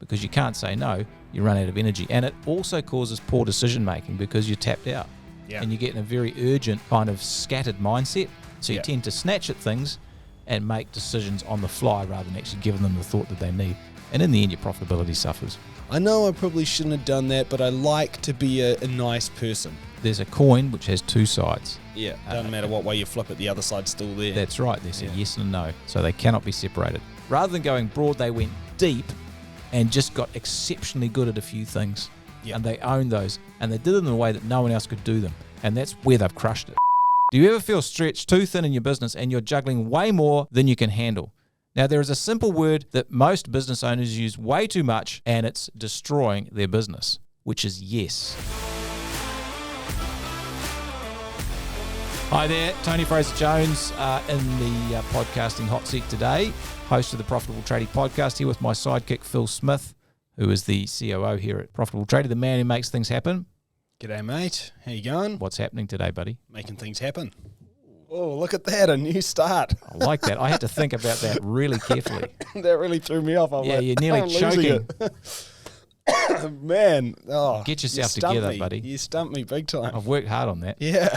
because you can't say no, you run out of energy. And it also causes poor decision making because you're tapped out. Yeah. And you get in a very urgent kind of scattered mindset. So you tend to snatch at things and make decisions on the fly rather than actually giving them the thought that they need. And in the end, your profitability suffers. I know I probably shouldn't have done that, but I like to be a nice person. There's a coin which has two sides. Yeah, doesn't matter what way you flip it, the other side's still there. That's right. There's a yes and a no. So they cannot be separated. Rather than going broad, they went deep and just got exceptionally good at a few things. Yep. And they owned those. And they did them in a way that no one else could do them. And that's where they've crushed it. Do you ever feel stretched too thin in your business and you're juggling way more than you can handle? Now, there is a simple word that most business owners use way too much, and it's destroying their business, which is yes. Hi there, Tony Fraser-Jones in the podcasting hot seat today, host of the Profitable Tradie podcast, here with my sidekick, Phil Smith, who is the COO here at Profitable Tradie, the man who makes things happen. G'day, mate. How you going? What's happening today, buddy? Making things happen. Oh, look at that, a new start. I like that. I had to think about that really carefully. That really threw me off. You're nearly choking. Man. Get yourself together, buddy. You stumped me big time. I've worked hard on that. Yeah.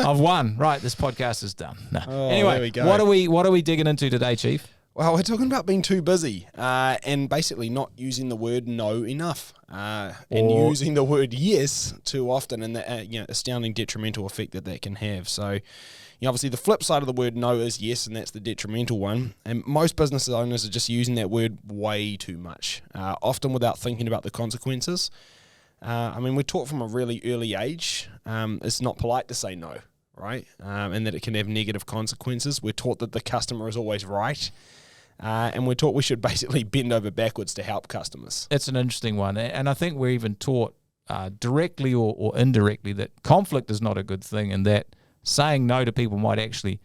I've won. Right, this podcast is done. No. Anyway, there we go. What are we digging into today, Chief? Well, we're talking about being too busy and basically not using the word no enough and using the word yes too often, and the astounding detrimental effect that can have. So, obviously the flip side of the word no is yes, and that's the detrimental one. And most business owners are just using that word way too much, often without thinking about the consequences. We're taught from a really early age, it's not polite to say no, right? And that it can have negative consequences. We're taught that the customer is always right. And we're taught we should basically bend over backwards to help customers. It's an interesting one. And I think we're even taught directly or indirectly that conflict is not a good thing, and that saying no to people might actually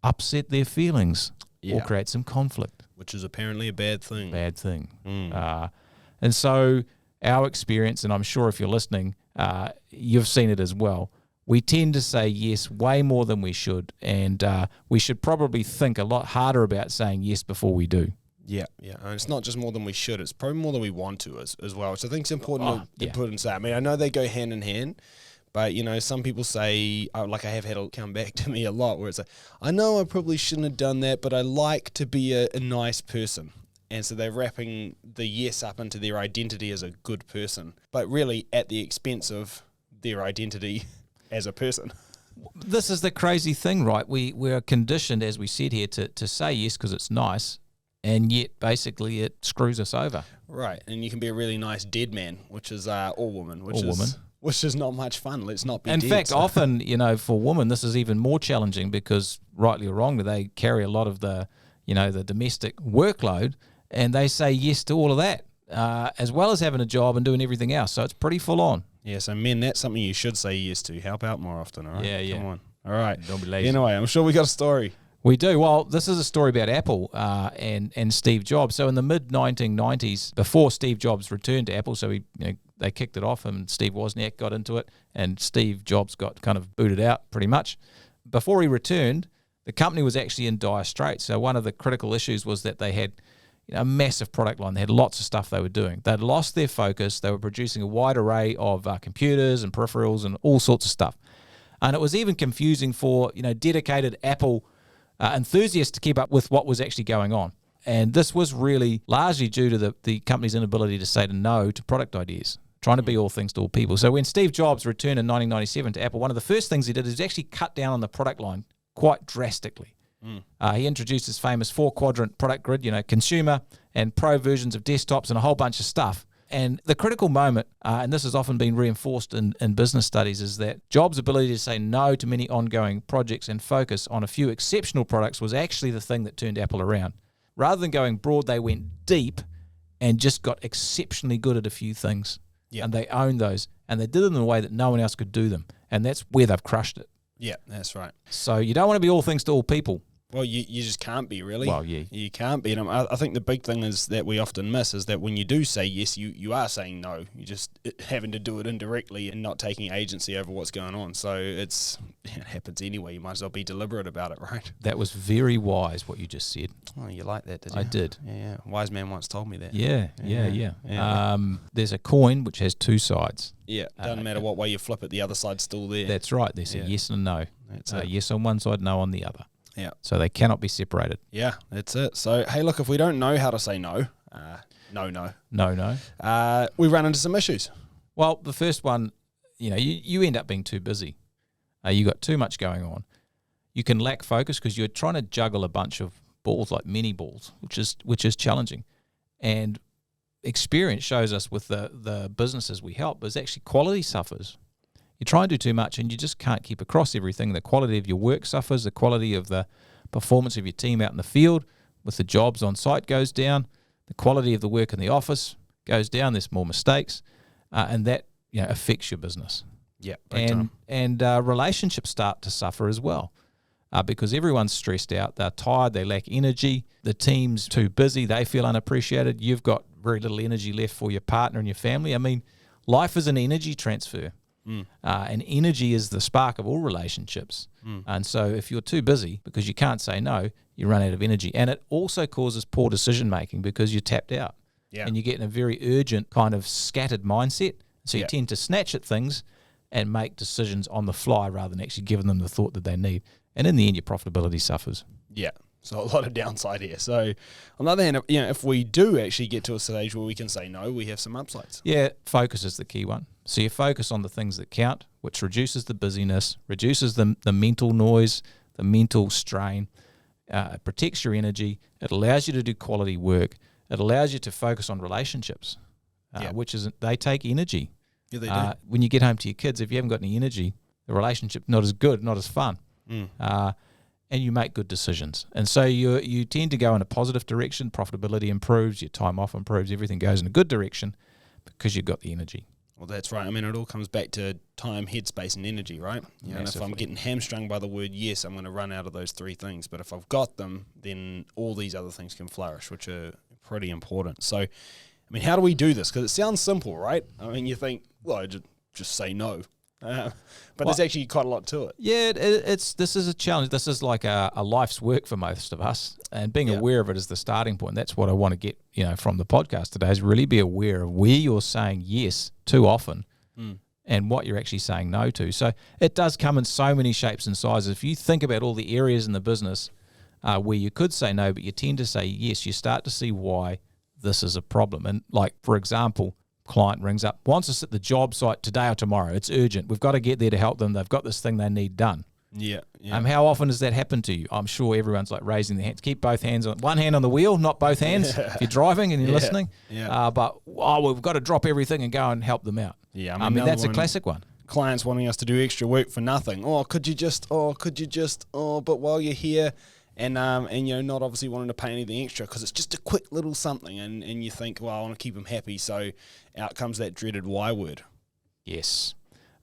upset their feelings or create some conflict. Which is apparently a bad thing. And so our experience, and I'm sure if you're listening, you've seen it as well, we tend to say yes way more than we should, and we should probably think a lot harder about saying yes before we do. Yeah. And it's not just more than we should, it's probably more than we want to as well, which I think is important to put and say. I know they go hand in hand, but, some people say, like I have had it come back to me a lot, where it's like, I know I probably shouldn't have done that, but I like to be a nice person. And so they're wrapping the yes up into their identity as a good person, but really at the expense of their identity as a person. This is the crazy thing, right? We're conditioned, as we said here, to say yes because it's nice, and yet basically it screws us over. Right, and you can be a really nice dead man, which is or woman, which is not much fun. Let's not be In dead. fact, often, for women, this is even more challenging because, rightly or wrongly, they carry a lot of the domestic workload, and they say yes to all of that, as well as having a job and doing everything else. So it's pretty full on. Yeah, so men, that's something you should say yes to. Help out more often, all right? Yeah. Come on. All right. Don't be lazy. Anyway, I'm sure we got a story. We do. Well, this is a story about Apple and Steve Jobs. So in the mid-1990s, before Steve Jobs returned to Apple, so they kicked it off and Steve Wozniak got into it and Steve Jobs got kind of booted out pretty much. Before he returned, the company was actually in dire straits. So one of the critical issues was that they had a massive product line. They had lots of stuff they were doing. They'd lost their focus. They were producing a wide array of computers and peripherals and all sorts of stuff. And it was even confusing for dedicated Apple enthusiasts to keep up with what was actually going on. And this was really largely due to the company's inability to say no to product ideas, trying to be all things to all people. So when Steve Jobs returned in 1997 to Apple, one of the first things he did is actually cut down on the product line quite drastically. He introduced his famous 4-quadrant product grid, consumer and pro versions of desktops and a whole bunch of stuff. And the critical moment, and this has often been reinforced in business studies, is that Jobs' ability to say no to many ongoing projects and focus on a few exceptional products was actually the thing that turned Apple around. Rather than going broad, they went deep and just got exceptionally good at a few things. Yep. And they owned those. And they did them in a way that no one else could do them. And that's where they've crushed it. Yeah, that's right. So you don't want to be all things to all people. Well, you just can't be, really. Well, yeah. You can't be. And I think the big thing is that we often miss is that when you do say yes, you are saying no. You just having to do it indirectly and not taking agency over what's going on. So it happens anyway. You might as well be deliberate about it, right? That was very wise what you just said. Oh, you like that, did you? I did. Yeah. Wise man once told me that. Yeah. There's a coin which has two sides. Yeah. Doesn't matter what way you flip it, the other side's still there. That's right. There's a yes and a no. That's it. Yes on one side, no on the other. Yeah. So they cannot be separated. Yeah, that's it. So, hey, look, if we don't know how to say no, No. we run into some issues. Well, the first one, you end up being too busy. You got too much going on. You can lack focus because you're trying to juggle a bunch of balls like mini balls, which is challenging. And experience shows us with the businesses we help is actually quality suffers. You try and do too much and you just can't keep across everything. The quality of your work suffers, the quality of the performance of your team out in the field with the jobs on site goes down, the quality of the work in the office goes down, there's more mistakes, and that affects your business. Yeah, and relationships start to suffer as well because everyone's stressed out, they're tired, they lack energy, the team's too busy, they feel unappreciated, you've got very little energy left for your partner and your family. I mean, life is an energy transfer. And energy is the spark of all relationships. And so if you're too busy because you can't say no, you run out of energy. And it also causes poor decision making because you're tapped out. Yeah. And you get in a very urgent kind of scattered mindset. So you tend to snatch at things and make decisions on the fly rather than actually giving them the thought that they need. And in the end, your profitability suffers. Yeah. So a lot of downside here. So on the other hand, if we do actually get to a stage where we can say no, we have some upsides. Yeah, focus is the key one. So you focus on the things that count, which reduces the busyness, reduces the mental noise, the mental strain, it protects your energy, it allows you to do quality work, it allows you to focus on relationships, which is they take energy. Yeah, they do. When you get home to your kids, if you haven't got any energy, the relationship's not as good, not as fun. And you make good decisions. And so you tend to go in a positive direction, profitability improves, your time off improves, everything goes in a good direction because you've got the energy. Well, that's right. I mean, it all comes back to time, headspace, and energy, right? And if I'm getting hamstrung by the word yes, I'm going to run out of those three things. But if I've got them, then all these other things can flourish, which are pretty important. So, I mean, how do we do this? Because it sounds simple, right? I mean, you think, well, just say no. But there's actually quite a lot to it. Yeah, this is a challenge. This is like a life's work for most of us, and being aware of it is the starting point. That's what I want to get from the podcast today is really be aware of where you're saying yes too often and what you're actually saying no to. So it does come in so many shapes and sizes. If you think about all the areas in the business where you could say no, but you tend to say yes, you start to see why this is a problem. And like, for example, client rings up, wants us at the job site today or tomorrow. It's urgent. We've got to get there to help them. They've got this thing they need done. Yeah. How often does that happen to you? I'm sure everyone's like raising their hands. Keep both hands on one hand on the wheel, not both hands. If you're driving and you're listening. Yeah. But we've got to drop everything and go and help them out. Yeah. I mean that's a classic one. Clients wanting us to do extra work for nothing. Could you just? But while you're here. And not obviously wanting to pay anything extra because it's just a quick little something, and you think, well, I want to keep them happy, so out comes that dreaded Y word. Yes.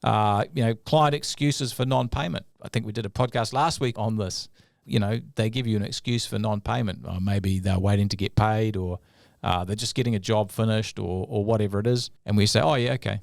Client excuses for non-payment. I think we did a podcast last week on this. They give you an excuse for non-payment. Maybe they're waiting to get paid, or they're just getting a job finished, or whatever it is, and we say, oh yeah, okay.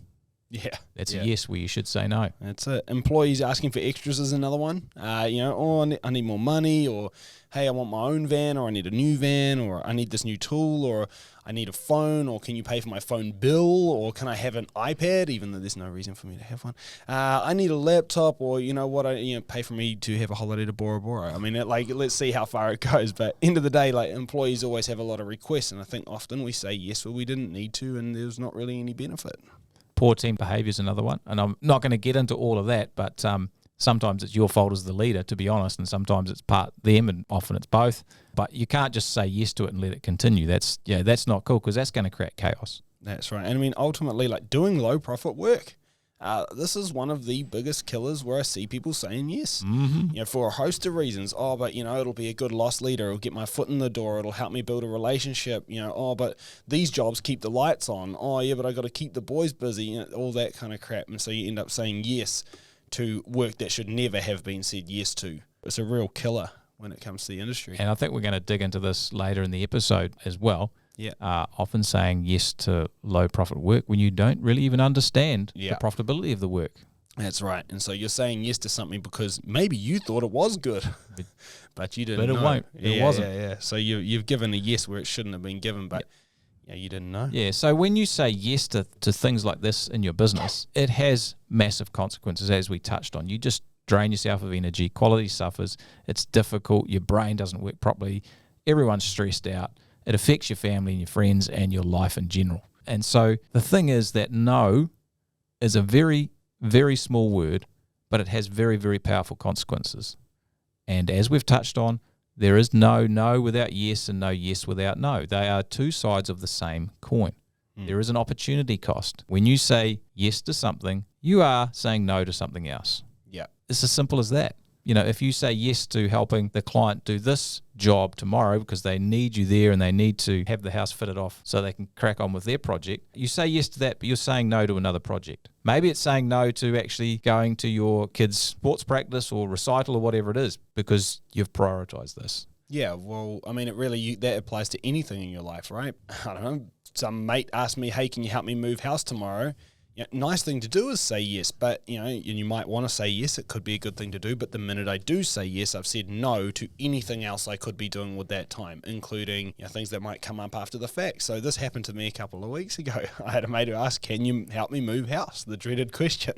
Yeah. That's a yes where you should say no. That's it. Employees asking for extras is another one. I need more money, or hey, I want my own van, or I need a new van, or I need this new tool, or I need a phone, or can you pay for my phone bill, or can I have an iPad, even though there's no reason for me to have one. I need a laptop, or pay for me to have a holiday to Bora Bora. I mean, let's see how far it goes. But end of the day, employees always have a lot of requests, and I think often we say yes, but we didn't need to, and there's not really any benefit. Poor team behaviour is another one. And I'm not going to get into all of that, but sometimes it's your fault as the leader, to be honest, and sometimes it's part them, and often it's both. But you can't just say yes to it and let it continue. That's not cool, because that's going to create chaos. That's right. And I mean, ultimately, doing low profit work. This is one of the biggest killers where I see people saying yes. Mm-hmm. For a host of reasons. But it'll be a good loss leader. It'll get my foot in the door. It'll help me build a relationship. But these jobs keep the lights on. But I got to keep the boys busy. All that kind of crap. And so you end up saying yes to work that should never have been said yes to. It's a real killer when it comes to the industry. And I think we're going to dig into this later in the episode as well. Yeah. Often saying yes to low profit work when you don't really even understand the profitability of the work. That's right. And so you're saying yes to something because maybe you thought it was good, but you didn't know. But it won't. It wasn't. Yeah. So you've given a yes where it shouldn't have been given, but you didn't know. Yeah, so when you say yes to things like this in your business, it has massive consequences, as we touched on. You just drain yourself of energy, quality suffers, it's difficult, your brain doesn't work properly, everyone's stressed out. It affects your family and your friends and your life in general. And so the thing is that no is a very, very small word, but it has very, very powerful consequences. And as we've touched on, there is no without yes and no yes without no. They are two sides of the same coin. There is an opportunity cost. When you say yes to something, you are saying no to something else. Yeah. It's as simple as that. You know, if you say yes to helping the client do this job tomorrow because they need you there and they need to have the house fitted off so they can crack on with their project, you say yes to that, but you're saying no to another project. Maybe it's saying no to actually going to your kid's sports practice or recital or whatever it is because you've prioritized this. Yeah, well, I mean, it really, that applies to anything in your life, right? I don't know, some mate asked me, hey, can you help me move house tomorrow? Nice thing to do is say yes, but you might want to say yes. It could be a good thing to do, but the minute I do say yes, I've said no to anything else I could be doing with that time, including things that might come up after the fact. So this happened to me a couple of weeks ago. I had a mate who asked, "Can you help me move house?" The dreaded question.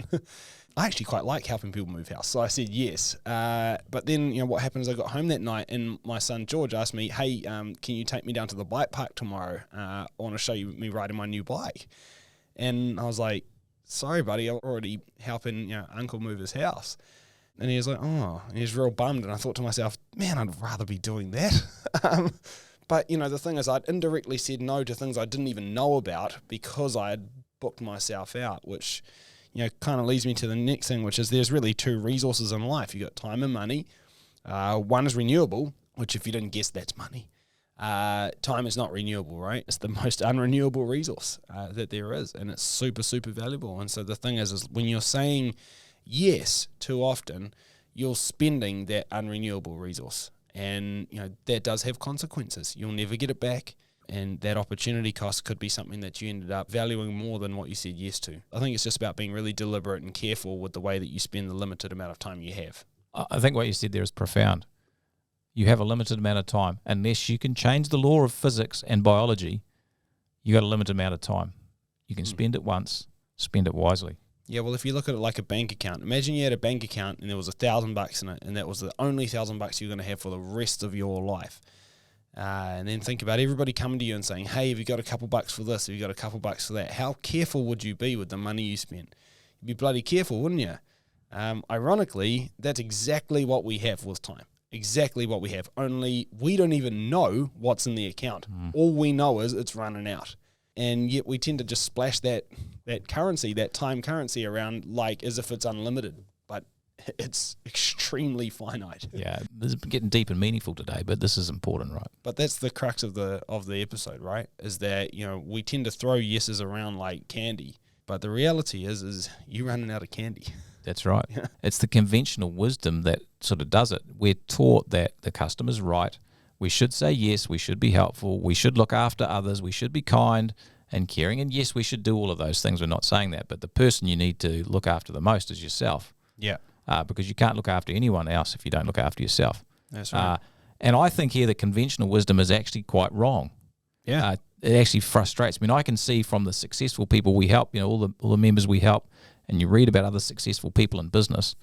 I actually quite like helping people move house, so I said yes. But then what happened is I got home that night, and my son George asked me, "Hey, can you take me down to the bike park tomorrow? I want to show you me riding my new bike." And I was like, sorry, buddy, I'm already helping uncle move his house. And he was like, oh, and he was real bummed. And I thought to myself, man, I'd rather be doing that. But, the thing is, I'd indirectly said no to things I didn't even know about because I had booked myself out, which, kind of leads me to the next thing, which is there's really two resources in life. You got time and money. One is renewable, which if you didn't guess, that's money. Time is not renewable, right? It's the most unrenewable resource that there is, and it's super, super valuable. And so the thing is when you're saying yes too often, you're spending that unrenewable resource, and that does have consequences. You'll never get it back, and that opportunity cost could be something that you ended up valuing more than what you said yes to. I think it's just about being really deliberate and careful with the way that you spend the limited amount of time you have. I think what you said there is profound. You have a limited amount of time. Unless you can change the law of physics and biology, you got a limited amount of time. You can spend it once, spend it wisely. Yeah, well, if you look at it like a bank account, imagine you had a bank account and there was $1,000 in it, and that was the only $1,000 you're going to have for the rest of your life. And then think about everybody coming to you and saying, hey, have you got a couple bucks for this? Have you got a couple bucks for that? How careful would you be with the money you spent? You'd be bloody careful, wouldn't you? Ironically, that's exactly what we have with time. Exactly what we have, only we don't even know what's in the account. All we know is it's running out. And yet we tend to just splash that currency, that time currency around like as if it's unlimited, but it's extremely finite. Yeah, this is getting deep and meaningful today, but this is important, right? But that's the crux of the episode, right? Is that, we tend to throw yeses around like candy, but the reality is you're running out of candy. That's right. It's the conventional wisdom that sort of does it. We're taught that the customer's right. We should say yes. We should be helpful. We should look after others. We should be kind and caring. And yes, we should do all of those things. We're not saying that. But the person you need to look after the most is yourself. Yeah. Because you can't look after anyone else if you don't look after yourself. That's right. And I think here that conventional wisdom is actually quite wrong. Yeah. It actually frustrates me. I can see from the successful people we help, all the members we help, and you read about other successful people in business,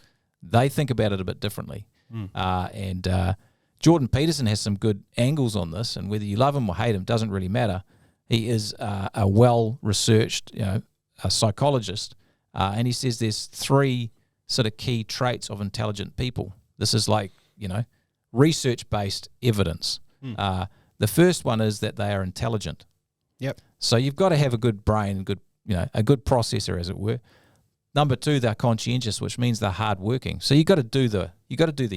they think about it a bit differently. And Jordan Peterson has some good angles on this, and whether you love him or hate him doesn't really matter. He is a well-researched a psychologist, and he says there's three sort of key traits of intelligent people. This is like, research-based evidence. The first one is that they are intelligent. Yep. So you've got to have a good brain, a good processor, as it were. Number two, they're conscientious, which means they're hardworking. So you got to do the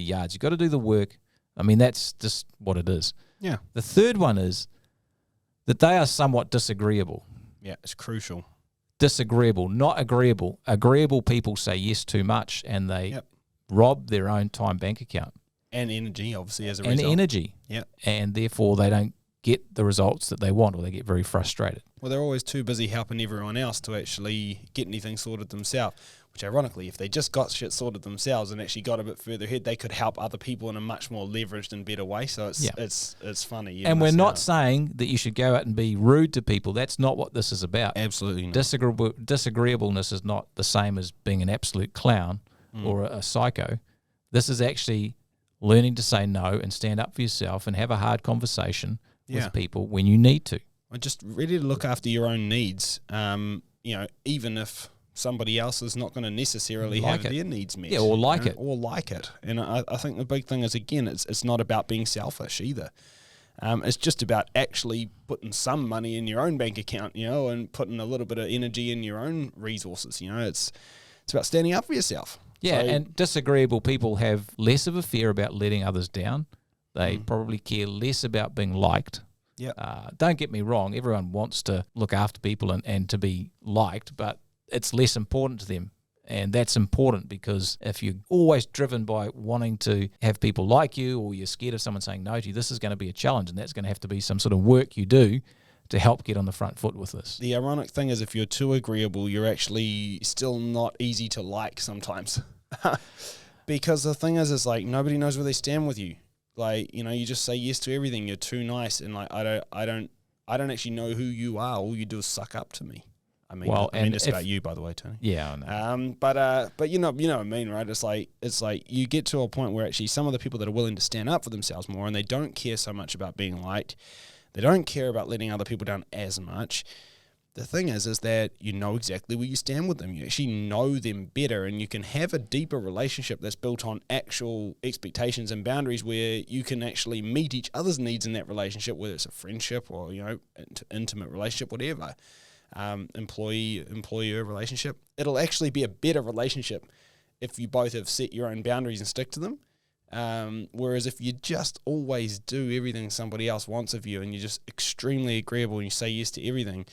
yards, you got to do the work. I mean, that's just what it is. Yeah. The third one is that they are somewhat disagreeable. Yeah, it's crucial. Disagreeable, not agreeable. Agreeable people say yes too much, and they rob their own time bank account. And energy, obviously, as a and result. energy. Yeah. And therefore they don't get the results that they want, or they get very frustrated. Well, they're always too busy helping everyone else to actually get anything sorted themselves. Which, ironically, if they just got shit sorted themselves and actually got a bit further ahead, they could help other people in a much more leveraged and better way. So it's funny. You And we're miss not out. saying that you should go out and be rude to people. That's not what this is about. Absolutely not. Disagreeableness is not the same as being an absolute clown or a psycho. This is actually learning to say no and stand up for yourself and have a hard conversation with people when you need to. Just ready to look after your own needs. Even if somebody else is not going to necessarily have their needs met. Yeah, or like it. Or like it. And I think the big thing is, again, it's not about being selfish either. It's just about actually putting some money in your own bank account, and putting a little bit of energy in your own resources. It's about standing up for yourself. Yeah, So, and disagreeable people have less of a fear about letting others down. They probably care less about being liked. Yeah. Don't get me wrong, everyone wants to look after people and to be liked, but it's less important to them. And that's important, because if you're always driven by wanting to have people like you, or you're scared of someone saying no to you, this is going to be a challenge, and that's going to have to be some sort of work you do to help get on the front foot with this. The ironic thing is, if you're too agreeable, you're actually still not easy to like sometimes. Because the thing is like, nobody knows where they stand with you. Like, you just say yes to everything. You're too nice, and like I don't actually know who you are. All you do is suck up to me. I mean, it's about you, by the way, Tony. Yeah, I know. But you know what I mean, right? It's like you get to a point where actually some of the people that are willing to stand up for themselves more, and they don't care so much about being liked, they don't care about letting other people down as much. The thing is that you know exactly where you stand with them. You actually know them better, and you can have a deeper relationship that's built on actual expectations and boundaries, where you can actually meet each other's needs in that relationship, whether it's a friendship or intimate relationship, whatever. Employee-employer relationship. It'll actually be a better relationship if you both have set your own boundaries and stick to them. Whereas if you just always do everything somebody else wants of you, and you're just extremely agreeable and you say yes to everything,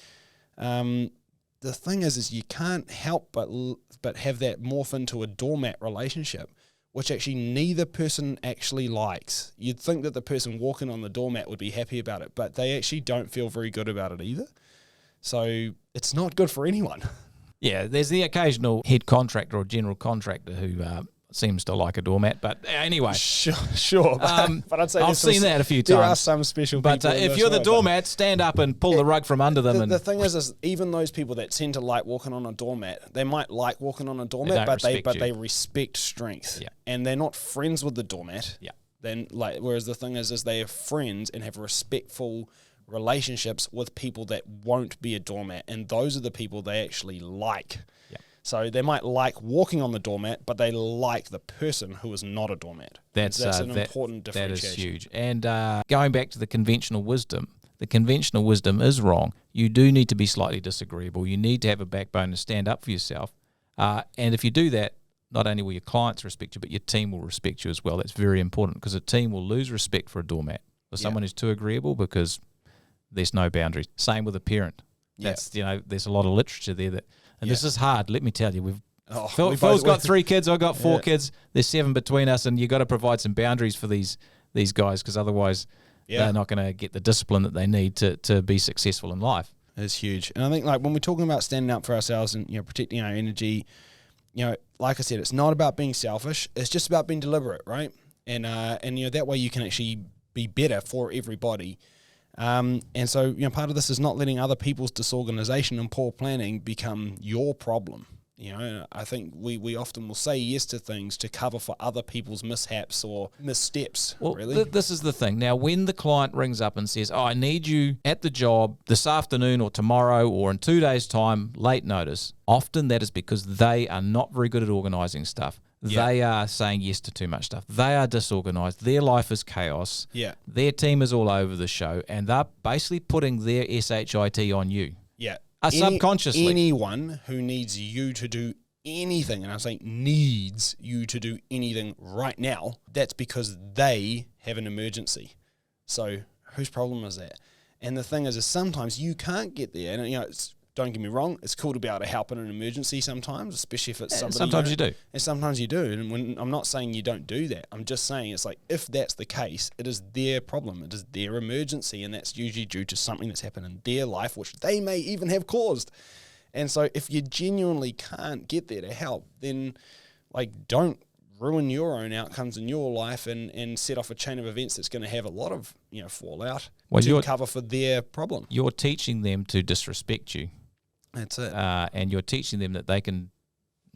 the thing is you can't help but have that morph into a doormat relationship, which actually neither person actually likes. You'd think that the person walking on the doormat would be happy about it, but they actually don't feel very good about it either. So it's not good for anyone. Yeah, there's the occasional head contractor or general contractor who seems to like a doormat, but anyway. Sure. But I'd say I've seen that a few times. There are some special people. But if you're the doormat, stand up and pull the rug from under them. The thing is even those people that tend to like walking on a doormat, they might like walking on a doormat, but they respect strength. Yeah. And they're not friends with the doormat. Yeah. Whereas the thing is they are friends and have respectful relationships with people that won't be a doormat, and those are the people they actually like. Yeah. So they might like walking on the doormat, but they like the person who is not a doormat. That's an important differentiation. That is huge. And going back to the conventional wisdom is wrong. You do need to be slightly disagreeable. You need to have a backbone to stand up for yourself. And if you do that, not only will your clients respect you, but your team will respect you as well. That's very important, because a team will lose respect for a doormat, for someone who's too agreeable, because there's no boundaries. Same with a parent. That's there's a lot of literature there and this is hard. Let me tell you, Phil's got 3 kids. I've got 4 kids. There's 7 between us, and you got to provide some boundaries for these guys, because otherwise they're not going to get the discipline that they need to be successful in life. It's huge, and I think like when we're talking about standing up for ourselves and protecting our energy, like I said, it's not about being selfish. It's just about being deliberate, right? And that way you can actually be better for everybody. And so, part of this is not letting other people's disorganization and poor planning become your problem. I think we often will say yes to things to cover for other people's mishaps or missteps. Well, really. This is the thing. Now, when the client rings up and says, I need you at the job this afternoon or tomorrow or in 2 days' time, late notice, often that is because they are not very good at organizing stuff. They are saying yes to too much stuff. They are disorganized. Their life is chaos. Yeah. Their team is all over the show, and they're basically putting their SHIT on you. Yeah. Subconsciously. Anyone who needs you to do anything, and I'm saying needs you to do anything right now, that's because they have an emergency. So whose problem is that? And the thing is sometimes you can't get there, and it's don't get me wrong, it's cool to be able to help in an emergency sometimes, especially if it's somebody. Sometimes you do. And sometimes you do. And when I'm not saying you don't do that. I'm just saying it's like, if that's the case, it is their problem. It is their emergency. And that's usually due to something that's happened in their life, which they may even have caused. And so if you genuinely can't get there to help, then like don't ruin your own outcomes in your life and set off a chain of events that's going to have a lot of fallout to cover for their problem. You're teaching them to disrespect you. That's it. And you're teaching them that they can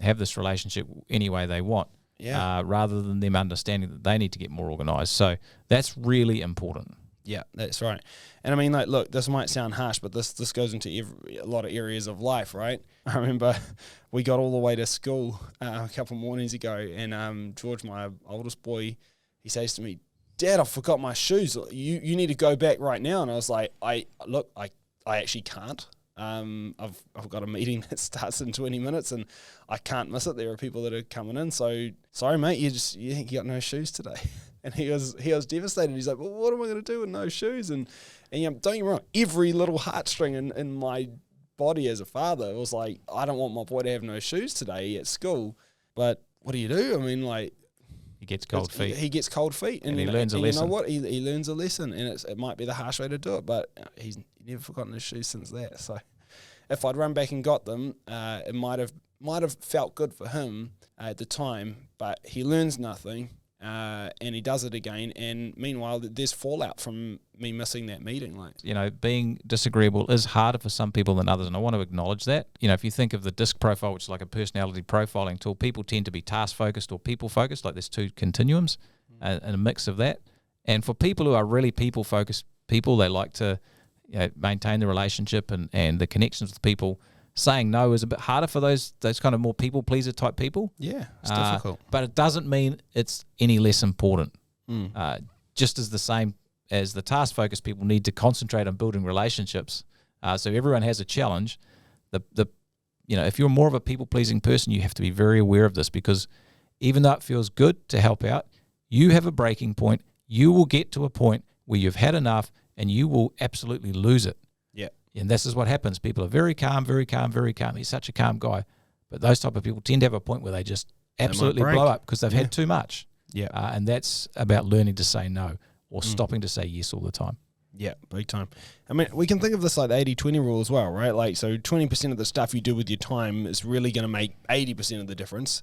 have this relationship any way they want, rather than them understanding that they need to get more organised. So that's really important. Yeah, that's right. And I mean, like, look, this might sound harsh, but this goes into a lot of areas of life, right? I remember we got all the way to school a couple of mornings ago, and George, my oldest boy, he says to me, "Dad, I forgot my shoes. You need to go back right now." And I was like, I actually can't. I've got a meeting that starts in 20 minutes, and I can't miss it. There are people that are coming in, so sorry, mate. You got no shoes today. And he was devastated. He's like, well, what am I going to do with no shoes? And don't get me wrong, every little heartstring in my body as a father was like, I don't want my boy to have no shoes today at school. But what do you do? I mean, like, he gets cold feet. He gets cold feet, and he learns a lesson. You know what? He learns a lesson, and it might be the harsh way to do it, but he's never forgotten his shoes since that. So if I'd run back and got them, it might have felt good for him at the time, but he learns nothing. And he does it again, and meanwhile there's fallout from me missing that meeting. Like, being disagreeable is harder for some people than others, and I want to acknowledge that. If you think of the DISC profile, which is like a personality profiling tool, people tend to be task focused or people focused. Like, there's two continuums and a mix of that. And for people who are really people focused people, they like to maintain the relationship and the connections with people. Saying no is a bit harder for those kind of more people pleaser type people. Yeah, it's difficult. But it doesn't mean it's any less important. Just as the same as the task focused people need to concentrate on building relationships. So everyone has a challenge. If you're more of a people pleasing person, you have to be very aware of this, because even though it feels good to help out, you have a breaking point. You will get to a point where you've had enough, and you will absolutely lose it. Yeah. And this is what happens. People are very calm, very calm, very calm. He's such a calm guy. But those type of people tend to have a point where they just absolutely blow up because they've had too much. Yeah. And that's about learning to say no or stopping to say yes all the time. Yeah, big time. I mean, we can think of this like the 80-20 rule as well, right? Like, so 20% of the stuff you do with your time is really going to make 80% of the difference.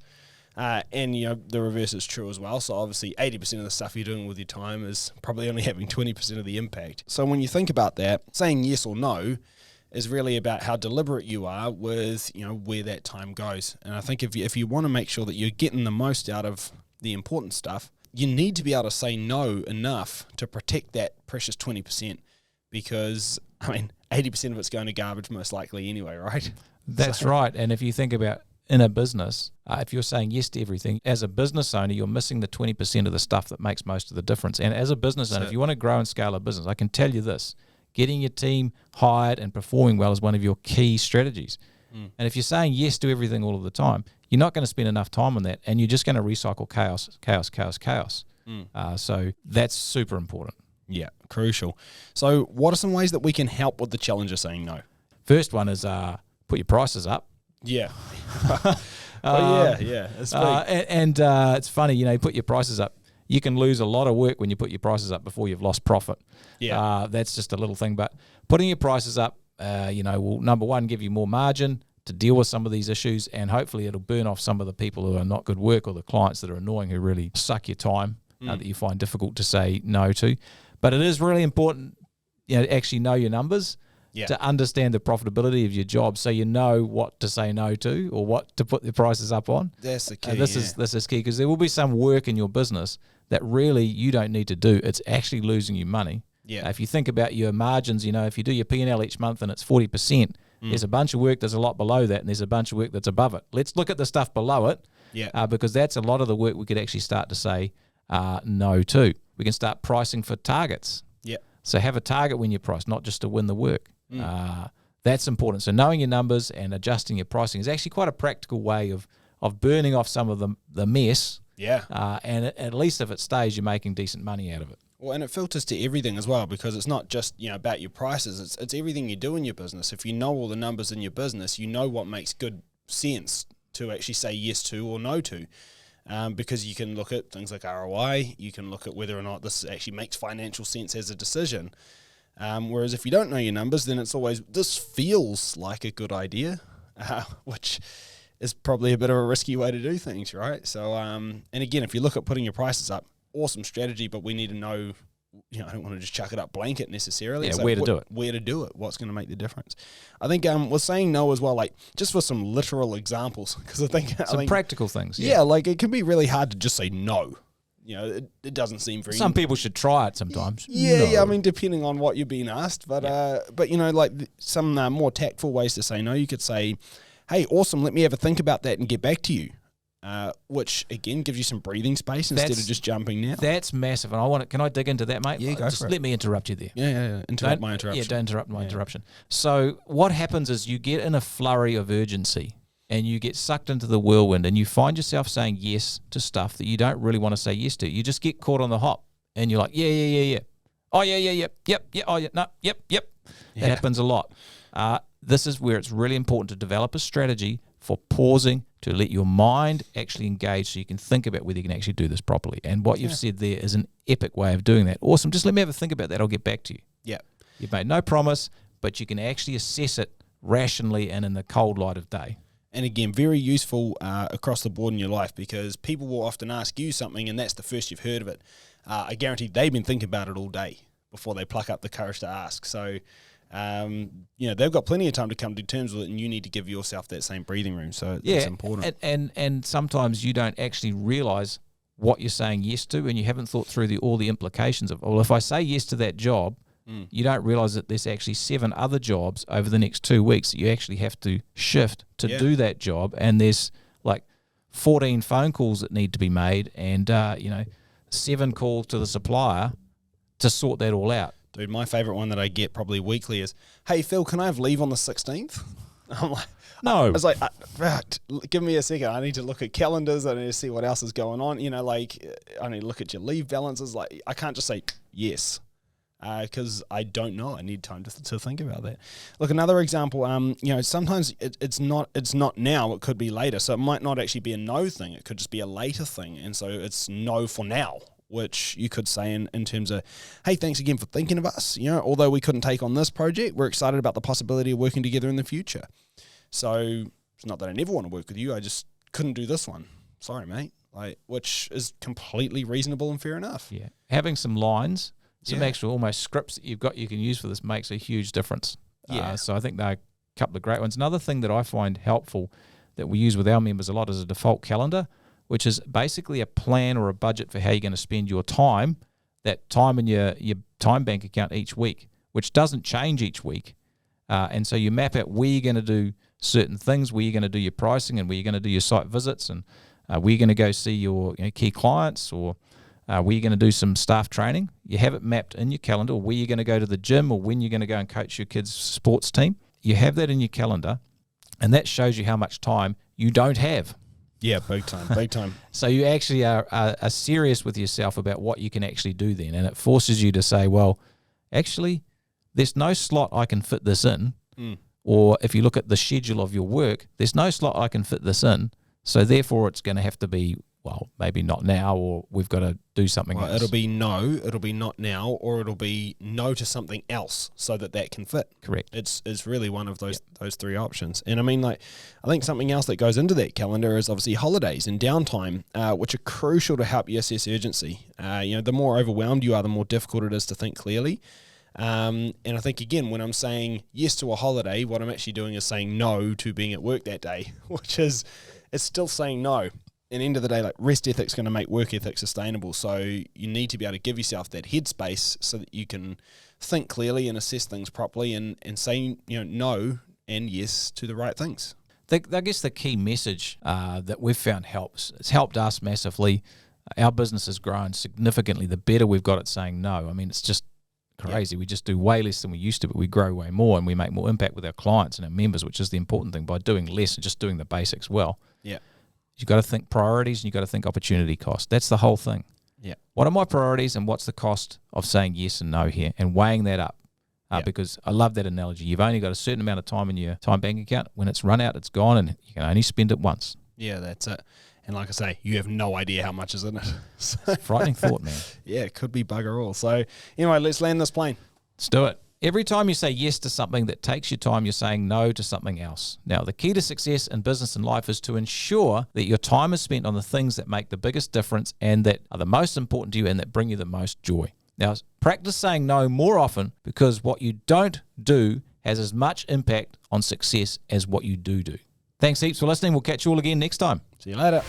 And, the reverse is true as well. So obviously 80% of the stuff you're doing with your time is probably only having 20% of the impact. So when you think about that, saying yes or no is really about how deliberate you are with, where that time goes. And I think if you want to make sure that you're getting the most out of the important stuff, you need to be able to say no enough to protect that precious 20%, because, 80% of it's going to garbage most likely anyway, right? That's right. And if you think about in a business, if you're saying yes to everything, as a business owner, you're missing the 20% of the stuff that makes most of the difference. And as a business owner, if you want to grow and scale a business, I can tell you this, getting your team hired and performing well is one of your key strategies. And if you're saying yes to everything all of the time, you're not going to spend enough time on that, and you're just going to recycle chaos. So that's super important. Yeah, crucial. So what are some ways that we can help with the challenge of saying no? First one is put your prices up. Yeah. It's big. It's funny, you put your prices up. You can lose a lot of work when you put your prices up before you've lost profit. Yeah. That's just a little thing. But putting your prices up, will, number one, give you more margin to deal with some of these issues, and hopefully it'll burn off some of the people who are not good work or the clients that are annoying who really suck your time that you find difficult to say no to. But it is really important, to actually know your numbers. Yeah. To understand the profitability of your job, so you know what to say no to or what to put the prices up on. That's the key. This is key, because there will be some work in your business that really you don't need to do. It's actually losing you money. Yeah. If you think about your margins, if you do your P&L each month and it's 40%, there's a bunch of work that's a lot below that, and there's a bunch of work that's above it. Let's look at the stuff below it, because that's a lot of the work we could actually start to say no to. We can start pricing for targets. Yeah. So have a target when you price, not just to win the work. That's important. So knowing your numbers and adjusting your pricing is actually quite a practical way of burning off some of the mess. Yeah. And at least if it stays, you're making decent money out of it. Well, and it filters to everything as well, because it's not just, about your prices. It's everything you do in your business. If you know all the numbers in your business, you know what makes good sense to actually say yes to or no to. Because you can look at things like ROI, you can look at whether or not this actually makes financial sense as a decision. Whereas if you don't know your numbers, then it's always, this feels like a good idea, which is probably a bit of a risky way to do things, right? So, and again, if you look at putting your prices up, awesome strategy, but we need to know, I don't want to just chuck it up blanket necessarily. Yeah, So where to do it. Where to do it, what's going to make the difference. I think we're saying no as well, like just for some literal examples, because I think practical things. Yeah, like it can be really hard to just say no. It doesn't seem very... Some people should try it sometimes. Yeah, I mean, depending on what you're being asked. But, some more tactful ways to say no, you could say, hey, awesome, let me have a think about that and get back to you. Which, again, gives you some breathing space instead of just jumping now. That's massive. And can I dig into that, mate? Yeah, go for it. Let me interrupt you there. Yeah. Interrupt my interruption. Yeah, don't interrupt my interruption. So what happens is you get in a flurry of urgency and you get sucked into the whirlwind and you find yourself saying yes to stuff that you don't really want to say yes to. You just get caught on the hop and you're like, yeah. Oh, yeah, yep, oh, yeah, no, yep. Yeah. That happens a lot. This is where it's really important to develop a strategy for pausing, to let your mind actually engage so you can think about whether you can actually do this properly. And what you've said there is an epic way of doing that. Awesome. Just let me have a think about that. I'll get back to you. Yeah. You've made no promise, but you can actually assess it rationally and in the cold light of day. And again, very useful across the board in your life, because people will often ask you something and that's the first you've heard of it. I guarantee they've been thinking about it all day before they pluck up the courage to ask. So, they've got plenty of time to come to terms with it, and you need to give yourself that same breathing room. So it's important. And sometimes you don't actually realise what you're saying yes to, and you haven't thought through all the implications of, well, if I say yes to that job, you don't realise that there's actually 7 other jobs over the next 2 weeks that you actually have to shift to do that job, and there's like 14 phone calls that need to be made, and 7 calls to the supplier to sort that all out. Dude, my favourite one that I get probably weekly is, hey, Phil, can I have leave on the 16th? I'm like, no. I was like, give me a second. I need to look at calendars. I need to see what else is going on. I need to look at your leave balances. Like, I can't just say yes, because I don't know. I need time to think about that. Look, another example, sometimes it's not now. It could be later. So it might not actually be a no thing. It could just be a later thing. And so it's no for now, which you could say in terms of, hey, thanks again for thinking of us. Although we couldn't take on this project, we're excited about the possibility of working together in the future. So it's not that I never want to work with you. I just couldn't do this one. Sorry, mate. Which is completely reasonable and fair enough. Yeah. Having some lines, some actual almost scripts that you've got you can use for this makes a huge difference. Yeah. So I think they're a couple of great ones. Another thing that I find helpful that we use with our members a lot is a default calendar, which is basically a plan or a budget for how you're going to spend your time, that time in your time bank account each week, which doesn't change each week. And so you map out where you're going to do certain things, where you're going to do your pricing and where you're going to do your site visits, and where you're going to go see your key clients, or where you're going to do some staff training. You have it mapped in your calendar, or where you're going to go to the gym, or when you're going to go and coach your kids' sports team. You have that in your calendar, and that shows you how much time you don't have. Yeah, big time. So you actually are serious with yourself about what you can actually do then, and it forces you to say, well, actually, there's no slot I can fit this in. Or if you look at the schedule of your work, there's no slot I can fit this in, so therefore it's going to have to be, well, maybe not now, or we've got to do something else. It'll be not now, or it'll be no to something else so that can fit. Correct. It's really one of those 3 options. And I mean, I think something else that goes into that calendar is obviously holidays and downtime, which are crucial to help you assess urgency. The more overwhelmed you are, the more difficult it is to think clearly. And I think, again, when I'm saying yes to a holiday, what I'm actually doing is saying no to being at work that day, which is, it's still saying no. At the end of the day, rest ethic's going to make work ethic sustainable. So you need to be able to give yourself that headspace so that you can think clearly and assess things properly and say, no and yes to the right things. I guess the key message that we've found helps. It's helped us massively. Our business has grown significantly. The better we've got at saying no. I mean, it's just crazy. We just do way less than we used to, but we grow way more, and we make more impact with our clients and our members, which is the important thing, by doing less and just doing the basics well. Yeah. You've got to think priorities and you've got to think opportunity cost. That's the whole thing. Yeah. What are my priorities and what's the cost of saying yes and no here and weighing that up? Because I love that analogy. You've only got a certain amount of time in your time bank account. When it's run out, it's gone, and you can only spend it once. Yeah, that's it. And like I say, you have no idea how much is in it. So, Frightening thought, man. yeah, it could be bugger all. So anyway, let's land this plane. Let's do it. Every time you say yes to something that takes your time, you're saying no to something else. Now, the key to success in business and life is to ensure that your time is spent on the things that make the biggest difference and that are the most important to you and that bring you the most joy. Now, practice saying no more often, because what you don't do has as much impact on success as what you do. Thanks heaps for listening. We'll catch you all again next time. See you later.